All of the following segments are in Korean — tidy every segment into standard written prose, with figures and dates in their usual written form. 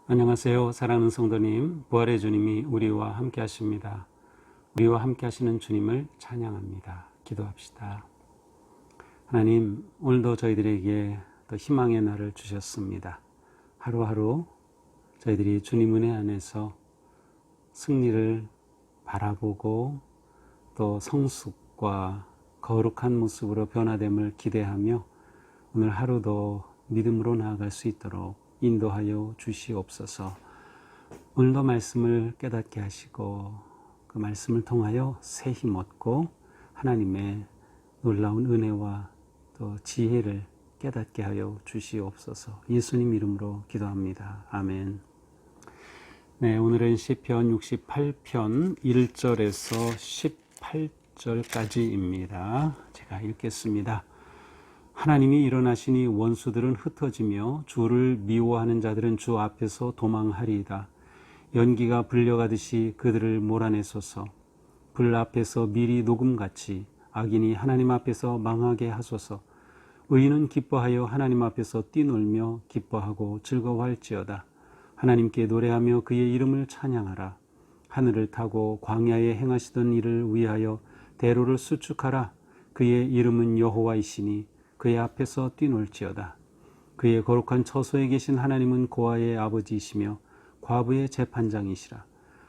안녕하세요. 사랑하는 성도님, 부활의 주님이 우리와 함께 하십니다. 우리와 함께 하시는 주님을 찬양합니다. 기도합시다. 하나님, 오늘도 저희들에게 또 희망의 날을 주셨습니다. 하루하루 저희들이 주님 은혜 안에서 승리를 바라보고 또 성숙과 거룩한 모습으로 변화됨을 기대하며 오늘 하루도 믿음으로 나아갈 수 있도록 인도하여 주시옵소서. 오늘도 말씀을 깨닫게 하시고 그 말씀을 통하여 새 힘 얻고 하나님의 놀라운 은혜와 또 지혜를 깨닫게 하여 주시옵소서. 예수님 이름으로 기도합니다. 아멘. 네, 오늘은 시편 68편 1절에서 18절까지입니다. 제가 읽겠습니다. 하나님이 일어나시니 원수들은 흩어지며 주를 미워하는 자들은 주 앞에서 도망하리이다. 연기가 불려가듯이 그들을 몰아내소서. 불 앞에서 밀이 녹음같이 악인이 하나님 앞에서 망하게 하소서. 의인은 기뻐하여 하나님 앞에서 뛰놀며 기뻐하고 즐거워할지어다. 하나님께 노래하며 그의 이름을 찬양하라. 하늘을 타고 광야에 행하시던 일을 위하여 대로를 수축하라. 그의 이름은 여호와이시니 그의 앞에서 뛰놀지어다. 그의 거룩한 처소에 계신 하나님은 고아의 아버지이시며 과부의 재판장이시라.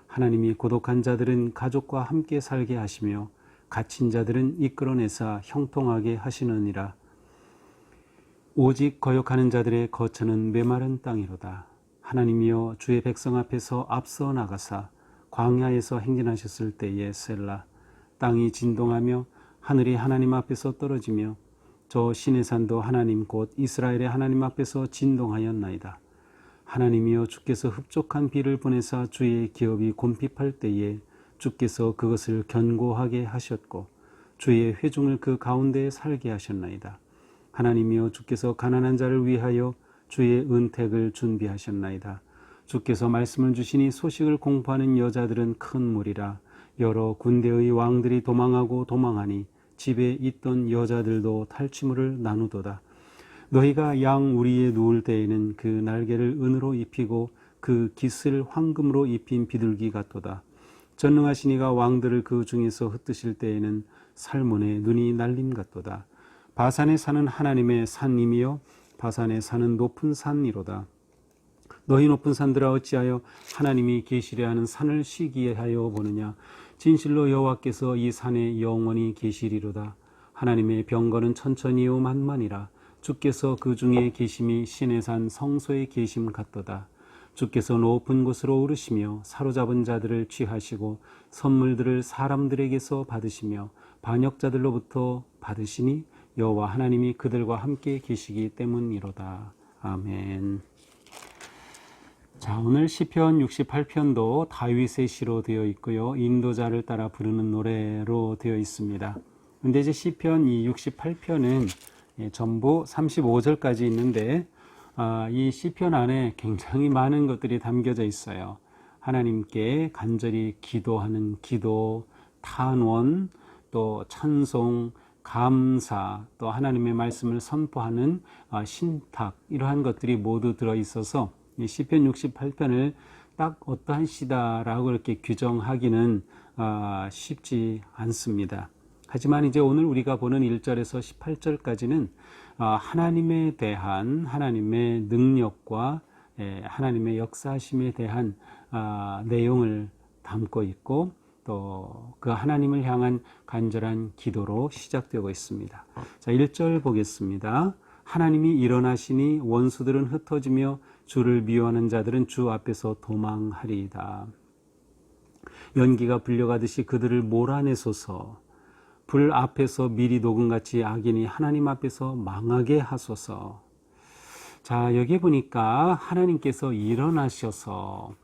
하나님이 고독한 자들은 가족과 함께 살게 하시며 갇힌 자들은 이끌어내사 형통하게 하시느니라. 오직 거역하는 자들의 거처는 메마른 땅이로다. 하나님이여 주의 백성 앞에서 앞서 나가사 광야에서 행진하셨을 때에 셀라. 땅이 진동하며 하늘이 하나님 앞에서 떨어지며 저 시내산도 하나님 곧 이스라엘의 하나님 앞에서 진동하였나이다. 하나님이여 주께서 흡족한 비를 보내사 주의 기업이 곰핍할 때에 주께서 그것을 견고하게 하셨고 주의 회중을 그 가운데에 살게 하셨나이다. 하나님이여 주께서 가난한 자를 위하여 주의 은택을 준비하셨나이다. 주께서 말씀을 주시니 소식을 공포하는 여자들은 큰 무리라. 여러 군대의 왕들이 도망하고 도망하니 집에 있던 여자들도 탈취물을 나누도다. 너희가 양 우리에 누울 때에는 그 날개를 은으로 입히고 그 깃을 황금으로 입힌 비둘기 같도다. 전능하신 이가 왕들을 그 중에서 흩으실 때에는 살몬의 눈이 날림 같도다. 바산에 사는 하나님의 산임이여 바산에 사는 높은 산이로다. 너희 높은 산들아 어찌하여 하나님이 계시려 하는 산을 시기하여 보느냐. 진실로 여호와께서 이 산에 영원히 계시리로다. 하나님의 병거는 천천히요 만만이라. 주께서 그 중에 계심이 신의 산 성소에 계심 같도다. 주께서 높은 곳으로 오르시며 사로잡은 자들을 취하시고 선물들을 사람들에게서 받으시며 반역자들로부터 받으시니 여호와 하나님이 그들과 함께 계시기 때문이로다. 아멘. 자, 오늘 시편 68편도 다윗의 시로 되어 있고요. 인도자를 따라 부르는 노래로 되어 있습니다. 근데 이제 시편 이 68편은 전부 35절까지 있는데 이 시편 안에 굉장히 많은 것들이 담겨져 있어요. 하나님께 간절히 기도하는 기도, 탄원, 또 찬송, 감사, 또 하나님의 말씀을 선포하는 신탁, 이러한 것들이 모두 들어있어서 이 시편 68편을 딱 어떠한 시다라고 이렇게 규정하기는 쉽지 않습니다. 하지만 이제 오늘 우리가 보는 1절에서 18절까지는 하나님에 대한 하나님의 능력과 하나님의 역사하심에 대한 내용을 담고 있고 또 그 하나님을 향한 간절한 기도로 시작되고 있습니다. 자, 1절 보겠습니다. 하나님이 일어나시니 원수들은 흩어지며 주를 미워하는 자들은 주 앞에서 도망하리이다. 연기가 불려가듯이 그들을 몰아내소서. 불 앞에서 밀이 녹음같이 악인이 하나님 앞에서 망하게 하소서. 자, 여기 보니까 하나님께서 일어나셔서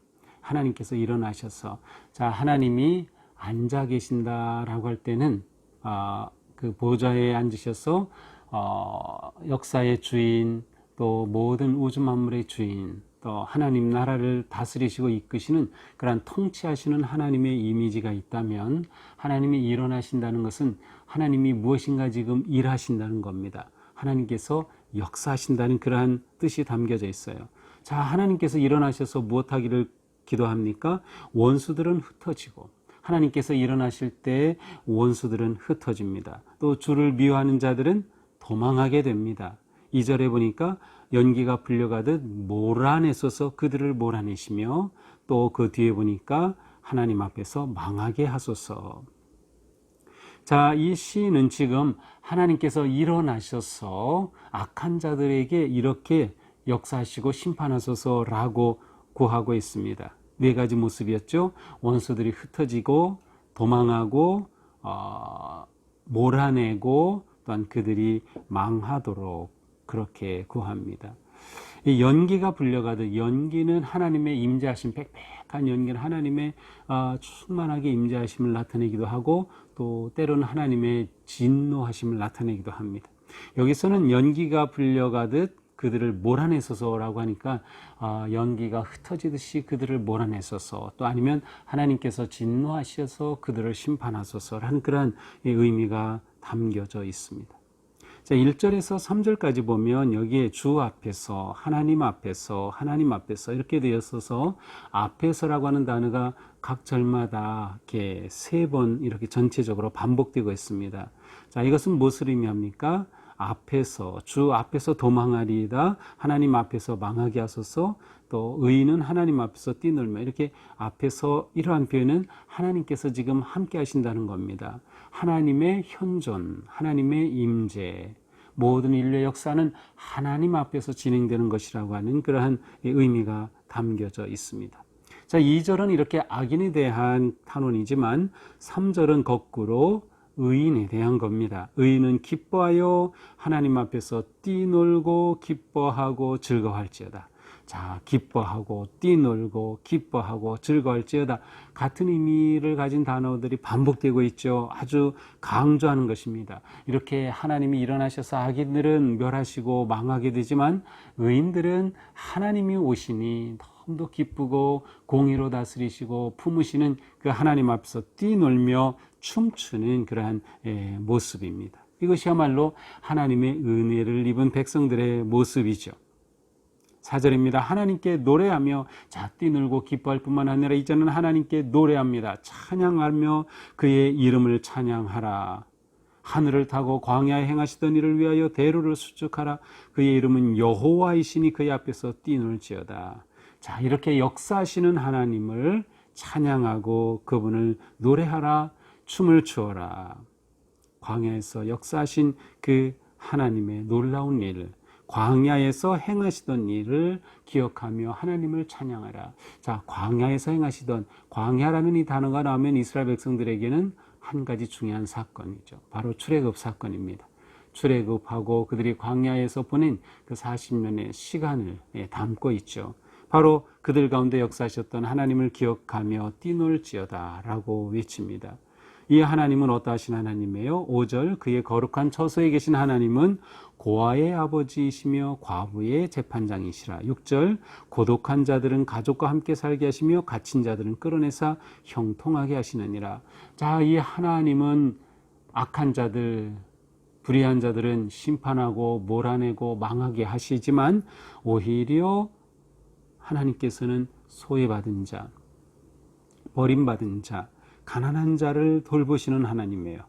자, 하나님이 앉아 계신다라고 할 때는 그 보좌에 앉으셔서 역사의 주인, 또 모든 우주 만물의 주인, 또 하나님 나라를 다스리시고 이끄시는 그런 통치하시는 하나님의 이미지가 있다면 하나님이 일어나신다는 것은 하나님이 무엇인가 지금 일하신다는 겁니다. 하나님께서 역사하신다는 그러한 뜻이 담겨져 있어요. 자, 하나님께서 일어나셔서 무엇하기를 기도합니까? 원수들은 흩어지고, 하나님께서 일어나실 때 원수들은 흩어집니다. 또 주를 미워하는 자들은 도망하게 됩니다. 2절에 보니까 연기가 불려가듯 몰아내소서 그들을 몰아내시며, 또 그 뒤에 보니까 하나님 앞에서 망하게 하소서. 자, 이 시인은 지금 하나님께서 일어나셔서 악한 자들에게 이렇게 역사하시고 심판하소서라고 구하고 있습니다. 네 가지 모습이었죠. 원수들이 흩어지고 도망하고 몰아내고 또한 그들이 망하도록 그렇게 구합니다. 이 연기가 불려가듯, 연기는 하나님의 임재하심, 빽빽한 연기는 하나님의 충만하게 임재하심을 나타내기도 하고, 또 때로는 하나님의 진노하심을 나타내기도 합니다. 여기서는 연기가 불려가듯 그들을 몰아내소서라고 하니까 연기가 흩어지듯이 그들을 몰아내소서, 또 아니면 하나님께서 진노하셔서 그들을 심판하소서라는 그런 의미가 담겨져 있습니다. 자, 1절에서 3절까지 보면 여기에 주 앞에서, 하나님 앞에서, 하나님 앞에서 이렇게 되어 있어서 앞에서라고 하는 단어가 각 절마다 이렇게 3번 이렇게 전체적으로 반복되고 있습니다. 자, 이것은 무엇을 의미합니까? 앞에서, 주 앞에서 도망하리이다, 하나님 앞에서 망하게 하소서, 또 의인은 하나님 앞에서 뛰놀며, 이렇게 앞에서 이러한 표현은 하나님께서 지금 함께 하신다는 겁니다. 하나님의 현존, 하나님의 임재, 모든 인류의 역사는 하나님 앞에서 진행되는 것이라고 하는 그러한 의미가 담겨져 있습니다. 자, 2절은 이렇게 악인에 대한 탄원이지만 3절은 거꾸로 의인에 대한 겁니다. 의인은 기뻐하여 하나님 앞에서 뛰놀고 기뻐하고 즐거워할지어다. 자, 기뻐하고 뛰놀고 기뻐하고 즐거워할지어다, 같은 의미를 가진 단어들이 반복되고 있죠. 아주 강조하는 것입니다. 이렇게 하나님이 일어나셔서 악인들은 멸하시고 망하게 되지만 의인들은 하나님이 오시니 너무도 기쁘고 공의로 다스리시고 품으시는 그 하나님 앞에서 뛰놀며 춤추는 그러한 모습입니다. 이것이야말로 하나님의 은혜를 입은 백성들의 모습이죠. 4절입니다. 하나님께 노래하며, 자, 뛰놀고 기뻐할 뿐만 아니라 이제는 하나님께 노래합니다. 찬양하며 그의 이름을 찬양하라. 하늘을 타고 광야에 행하시던 일을 위하여 대로를 수축하라. 그의 이름은 여호와이시니 그의 앞에서 뛰놀지어다. 자, 이렇게 역사하시는 하나님을 찬양하고 그분을 노래하라, 춤을 추어라. 광야에서 역사하신 그 하나님의 놀라운 일을, 광야에서 행하시던 일을 기억하며 하나님을 찬양하라. 자, 광야에서 행하시던, 광야라는 이 단어가 나오면 이스라엘 백성들에게는 한 가지 중요한 사건이죠. 바로 출애굽 사건입니다. 출애굽하고 그들이 광야에서 보낸 그 40년의 시간을 담고 있죠. 바로 그들 가운데 역사하셨던 하나님을 기억하며 뛰놀지어다 라고 외칩니다. 이 하나님은 어떠하신 하나님이에요? 5절, 그의 거룩한 처소에 계신 하나님은 고아의 아버지이시며 과부의 재판장이시라. 6절, 고독한 자들은 가족과 함께 살게 하시며 갇힌 자들은 끌어내사 형통하게 하시느니라. 자, 이 하나님은 악한 자들, 불의한 자들은 심판하고 몰아내고 망하게 하시지만 오히려 하나님께서는 소외받은 자, 버림받은 자, 가난한 자를 돌보시는 하나님이에요.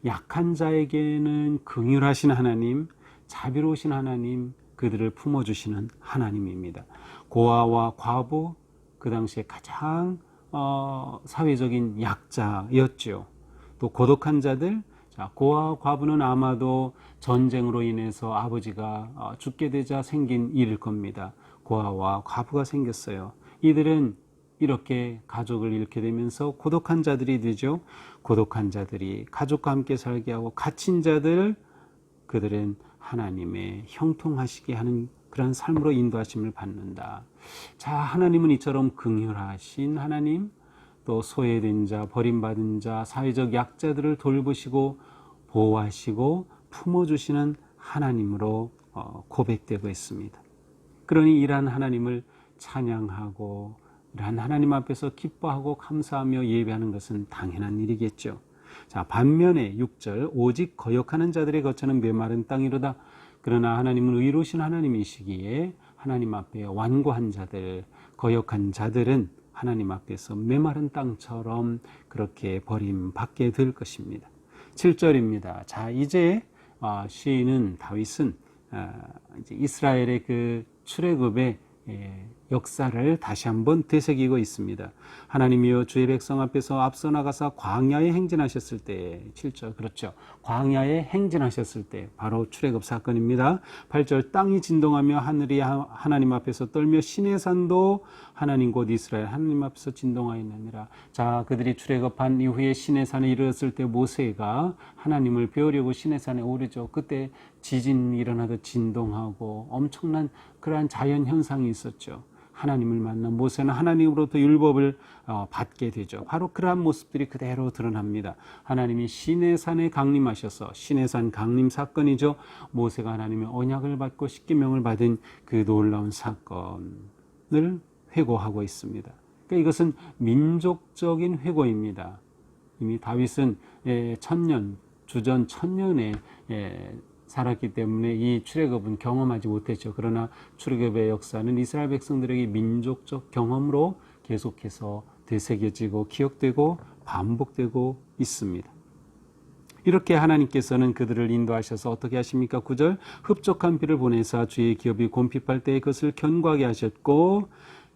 약한 자에게는 긍휼하신 하나님, 자비로우신 하나님, 그들을 품어주시는 하나님입니다. 고아와 과부, 그 당시에 가장 사회적인 약자였죠. 또 고독한 자들, 자, 고아와 과부는 아마도 전쟁으로 인해서 아버지가 죽게 되자 생긴 일일 겁니다. 고아와 과부가 생겼어요. 이들은 이렇게 가족을 잃게 되면서 고독한 자들이 되죠. 고독한 자들이 가족과 함께 살게 하고 갇힌 자들, 그들은 하나님의 형통하시게 하는 그런 삶으로 인도하심을 받는다. 자, 하나님은 이처럼 긍휼하신 하나님, 또 소외된 자, 버림받은 자, 사회적 약자들을 돌보시고 보호하시고 품어주시는 하나님으로 고백되고 있습니다. 그러니 이러한 하나님을 찬양하고 이러한 하나님 앞에서 기뻐하고 감사하며 예배하는 것은 당연한 일이겠죠. 자, 반면에 6절, 오직 거역하는 자들의 거처는 메마른 땅이로다. 그러나 하나님은 의로우신 하나님이시기에 하나님 앞에 완고한 자들, 거역한 자들은 하나님 앞에서 메마른 땅처럼 그렇게 버림받게 될 것입니다. 7절입니다. 자, 이제 시인은 다윗은 이제 이스라엘의 그 출애굽의 역사를 다시 한번 되새기고 있습니다. 하나님이여 주의 백성 앞에서 앞서 나가사 광야에 행진하셨을 때, 7절 그렇죠. 광야에 행진하셨을 때 바로 출애굽 사건입니다. 8절 땅이 진동하며 하늘이 하나님 앞에서 떨며 시내산도 하나님 곧 이스라엘 하나님 앞에서 진동하였느니라. 자, 그들이 출애굽한 이후에 시내산에 이르렀을 때 모세가 하나님을 배우려고 시내산에 오르죠. 그때 지진이 일어나도 진동하고 엄청난 그러한 자연 현상이 있었죠. 하나님을 만나 모세는 하나님으로부터 율법을 받게 되죠. 바로 그러한 모습들이 그대로 드러납니다. 하나님이 시내산에 강림하셔서, 시내산 강림 사건이죠. 모세가 하나님의 언약을 받고 십계명을 받은 그 놀라운 사건을 회고하고 있습니다. 그러니까 이것은 민족적인 회고입니다. 이미 다윗은 주전 1000년에 살았기 때문에 이 출애굽은 경험하지 못했죠. 그러나 출애굽의 역사는 이스라엘 백성들에게 민족적 경험으로 계속해서 되새겨지고 기억되고 반복되고 있습니다. 이렇게 하나님께서는 그들을 인도하셔서 어떻게 하십니까? 9절 흡족한 비를 보내사 주의 기업이 곰핍할 때에 그것을 견고하게 하셨고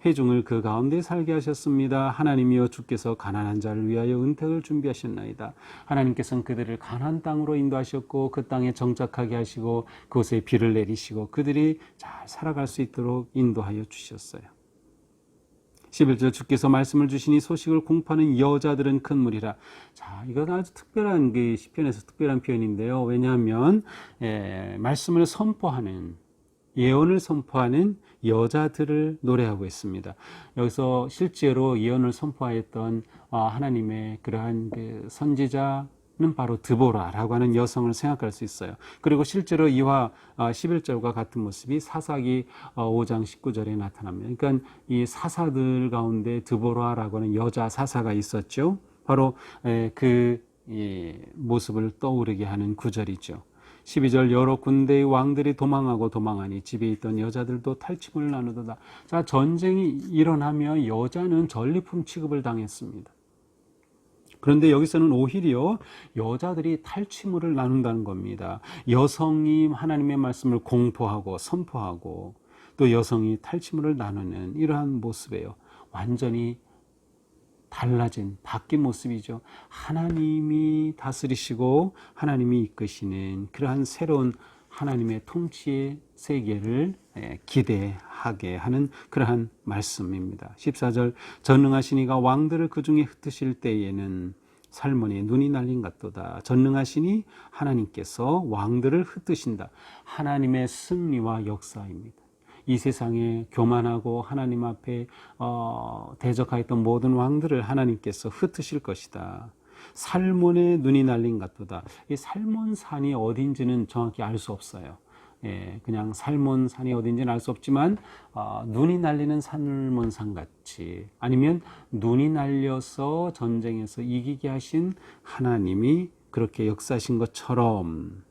회중을 그 가운데 살게 하셨습니다. 하나님이여 주께서 가난한 자를 위하여 은택을 준비하셨나이다. 하나님께서는 그들을 가나안 땅으로 인도하셨고 그 땅에 정착하게 하시고 그곳에 비를 내리시고 그들이 잘 살아갈 수 있도록 인도하여 주셨어요. 11절 주께서 말씀을 주시니 소식을 공포하는 여자들은 큰 무리라. 자, 이건 아주 특별한 그 시편에서 특별한 표현인데요. 왜냐하면 말씀을 선포하는 예언을 선포하는 여자들을 노래하고 있습니다. 여기서 실제로 예언을 선포하였던 하나님의 그러한 그 선지자는 바로 드보라라고 하는 여성을 생각할 수 있어요. 그리고 실제로 이와 11절과 같은 모습이 사사기 5장 19절에 나타납니다. 그러니까 이 사사들 가운데 드보라라고 하는 여자 사사가 있었죠. 바로 그 모습을 떠오르게 하는 구절이죠. 12절 여러 군대의 왕들이 도망하니 집에 있던 여자들도 탈취물을 나누도다. 자, 전쟁이 일어나며 여자는 전리품 취급을 당했습니다. 그런데 여기서는 오히려 여자들이 탈취물을 나눈다는 겁니다. 여성이 하나님의 말씀을 공포하고 선포하고 또 여성이 탈취물을 나누는 이러한 모습이에요. 완전히 달라진 바뀐 모습이죠. 하나님이 다스리시고 하나님이 이끄시는 그러한 새로운 하나님의 통치의 세계를 기대하게 하는 그러한 말씀입니다. 14절 전능하신 이가 왕들을 그 중에 흩으실 때에는 살몬의 눈이 날린 같도다. 전능하시니 하나님께서 왕들을 흩으신다. 하나님의 승리와 역사입니다. 이 세상에 교만하고 하나님 앞에 대적하였던 모든 왕들을 하나님께서 흩으실 것이다. 살몬의 눈이 날린 같도다. 이 살몬산이 어딘지는 정확히 알 수 없어요. 그냥 살몬산이 어딘지는 알 수 없지만 눈이 날리는 살몬산 같이 아니면 눈이 날려서 전쟁에서 이기게 하신 하나님이 그렇게 역사하신 것처럼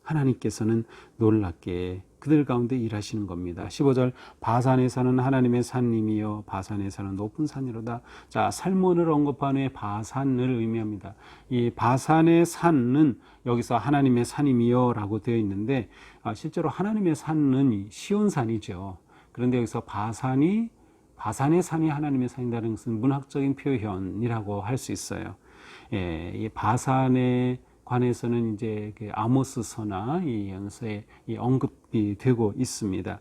하나님께서는 놀랍게 그들 가운데 일하시는 겁니다. 15절 바산에 사는 하나님의 산님이여 바산에 사는 높은 산이로다. 자, 살몬을 언급한 후에 바산을 의미합니다. 이 바산의 산은 여기서 하나님의 산임이여 라고 되어 있는데 실제로 하나님의 산은 시온산이죠. 그런데 여기서 바산의 산이 하나님의 산이라는 것은 문학적인 표현이라고 할 수 있어요. 이 바산의 관해서는 이제 그 아모스서나 이 연서에 언급이 되고 있습니다.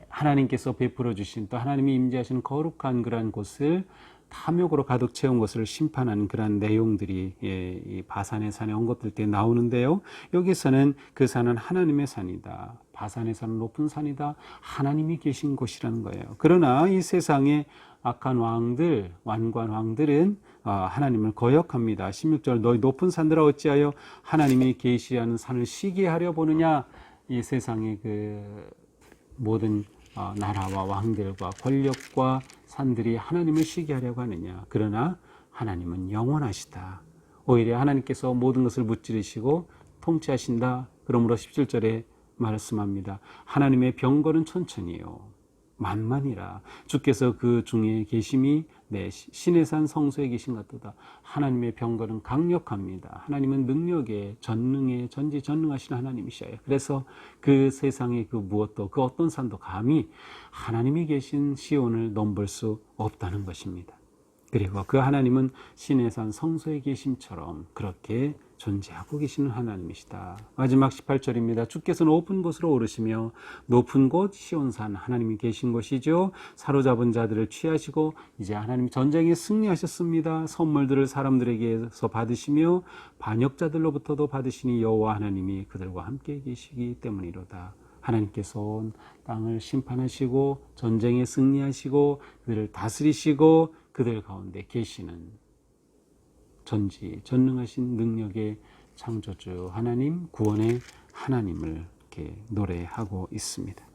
하나님께서 베풀어 주신 또 하나님이 임재하시는 거룩한 그러한 곳을 탐욕으로 가득 채운 것을 심판하는 그러한 내용들이 이 바산의 산에 언급될 때 나오는데요. 여기서는 그 산은 하나님의 산이다. 바산의 산은 높은 산이다. 하나님이 계신 곳이라는 거예요. 그러나 이 세상의 악한 왕들, 완고한 왕들은 하나님을 거역합니다. 16절 너희 높은 산들아 어찌하여 하나님이 계시하는 산을 시기에 하려 보느냐. 이 세상의 그 모든 나라와 왕들과 권력과 산들이 하나님을 시기하려고 하느냐. 그러나 하나님은 영원하시다. 오히려 하나님께서 모든 것을 무찌르시고 통치하신다. 그러므로 17절에 말씀합니다. 하나님의 병거는 천천히요 만만이라. 주께서 그 중에 계심이 내 시내산 성소에 계신 같도다. 하나님의 병거는 강력합니다. 하나님은 능력에 전능에 전지전능하신 하나님이셔요. 그래서 그 세상의 그 무엇도 그 어떤 산도 감히 하나님이 계신 시온을 넘볼 수 없다는 것입니다. 그리고 그 하나님은 시내산 성소에 계심처럼 그렇게 존재하고 계시는 하나님이시다. 마지막 18절입니다. 주께서 높은 곳으로 오르시며 높은 곳 시온산 하나님이 계신 곳이죠. 사로잡은 자들을 취하시고 이제 하나님이 전쟁에 승리하셨습니다. 선물들을 사람들에게서 받으시며 반역자들로부터도 받으시니 여호와 하나님이 그들과 함께 계시기 때문이로다. 하나님께서 온 땅을 심판하시고 전쟁에 승리하시고 그들을 다스리시고 그들 가운데 계시는 전지전능하신 능력의 창조주 하나님, 구원의 하나님을 이렇게 노래하고 있습니다.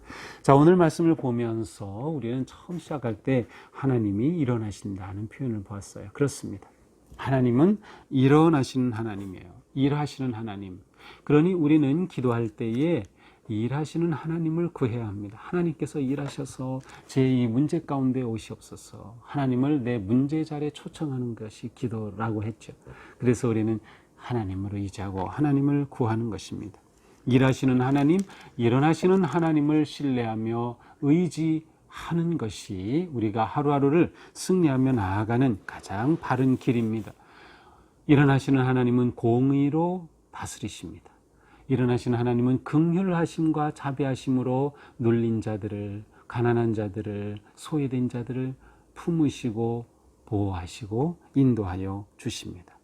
자, 오늘 말씀을 보면서 우리는 처음 시작할 때 하나님이 일어나신다는 표현을 보았어요. 그렇습니다. 하나님은 일어나시는 하나님이에요. 일하시는 하나님. 그러니 우리는 기도할 때에 일하시는 하나님을 구해야 합니다. 하나님께서 일하셔서 제 이 문제 가운데 오시옵소서. 하나님을 내 문제 자리에 초청하는 것이 기도라고 했죠. 그래서 우리는 하나님을 의지하고 하나님을 구하는 것입니다. 일하시는 하나님, 일어나시는 하나님을 신뢰하며 의지하는 것이 우리가 하루하루를 승리하며 나아가는 가장 바른 길입니다. 일어나시는 하나님은 공의로 다스리십니다. 일어나시는 하나님은 긍휼하심과 자비하심으로 눌린 자들을, 가난한 자들을, 소외된 자들을 품으시고 보호하시고 인도하여 주십니다.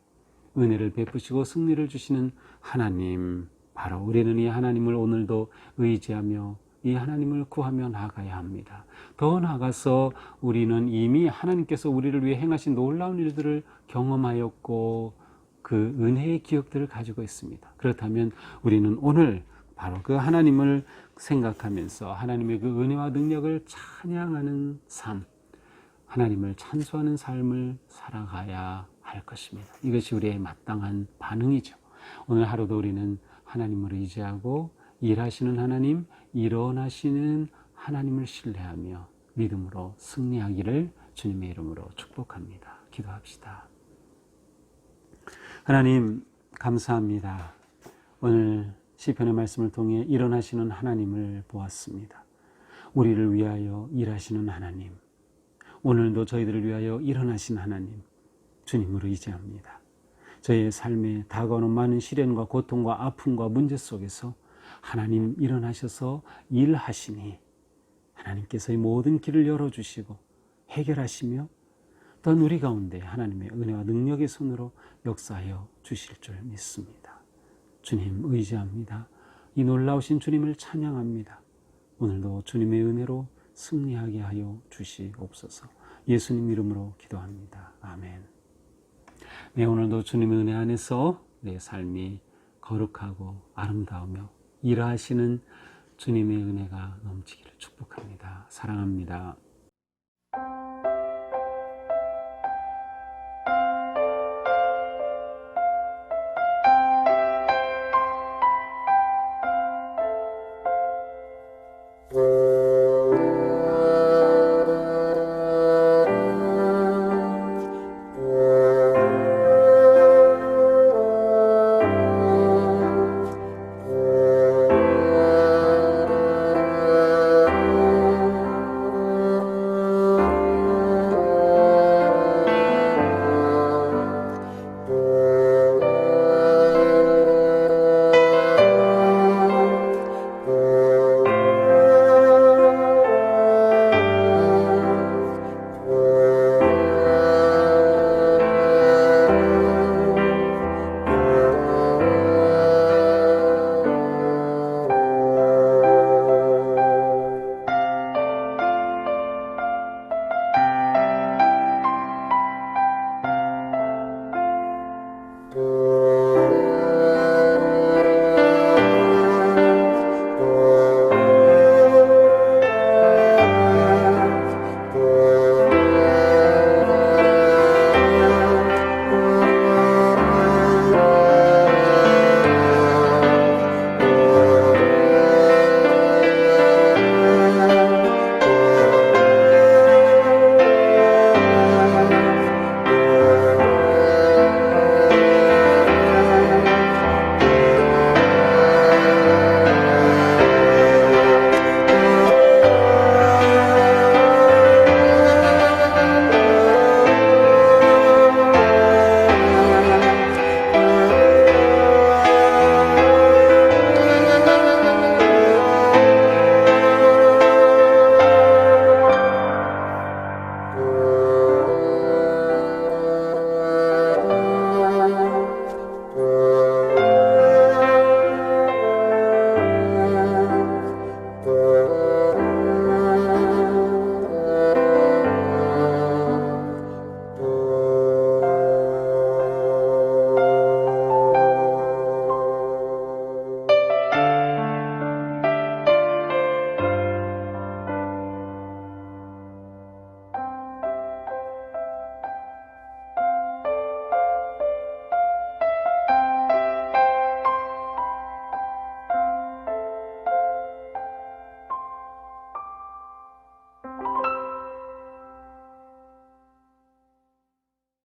은혜를 베푸시고 승리를 주시는 하나님, 바로 우리는 이 하나님을 오늘도 의지하며 이 하나님을 구하며 나아가야 합니다. 더 나아가서 우리는 이미 하나님께서 우리를 위해 행하신 놀라운 일들을 경험하였고 그 은혜의 기억들을 가지고 있습니다. 그렇다면 우리는 오늘 바로 그 하나님을 생각하면서 하나님의 그 은혜와 능력을 찬양하는 삶, 하나님을 찬송하는 삶을 살아가야 할 것입니다. 이것이 우리의 마땅한 반응이죠. 오늘 하루도 우리는 하나님을 의지하고 일하시는 하나님, 일어나시는 하나님을 신뢰하며 믿음으로 승리하기를 주님의 이름으로 축복합니다. 기도합시다. 하나님 감사합니다. 오늘 시편의 말씀을 통해 일어나시는 하나님을 보았습니다. 우리를 위하여 일하시는 하나님, 오늘도 저희들을 위하여 일어나신 하나님, 주님을 의지합니다. 저희의 삶에 다가오는 많은 시련과 고통과 아픔과 문제 속에서 하나님 일어나셔서 일하시니 하나님께서 이 모든 길을 열어주시고 해결하시며 또한 우리 가운데 하나님의 은혜와 능력의 손으로 역사하여 주실 줄 믿습니다. 주님 의지합니다. 이 놀라우신 주님을 찬양합니다. 오늘도 주님의 은혜로 승리하게 하여 주시옵소서. 예수님 이름으로 기도합니다. 아멘. 네, 오늘도 주님의 은혜 안에서 내 삶이 거룩하고 아름다우며 일하시는 주님의 은혜가 넘치기를 축복합니다. 사랑합니다.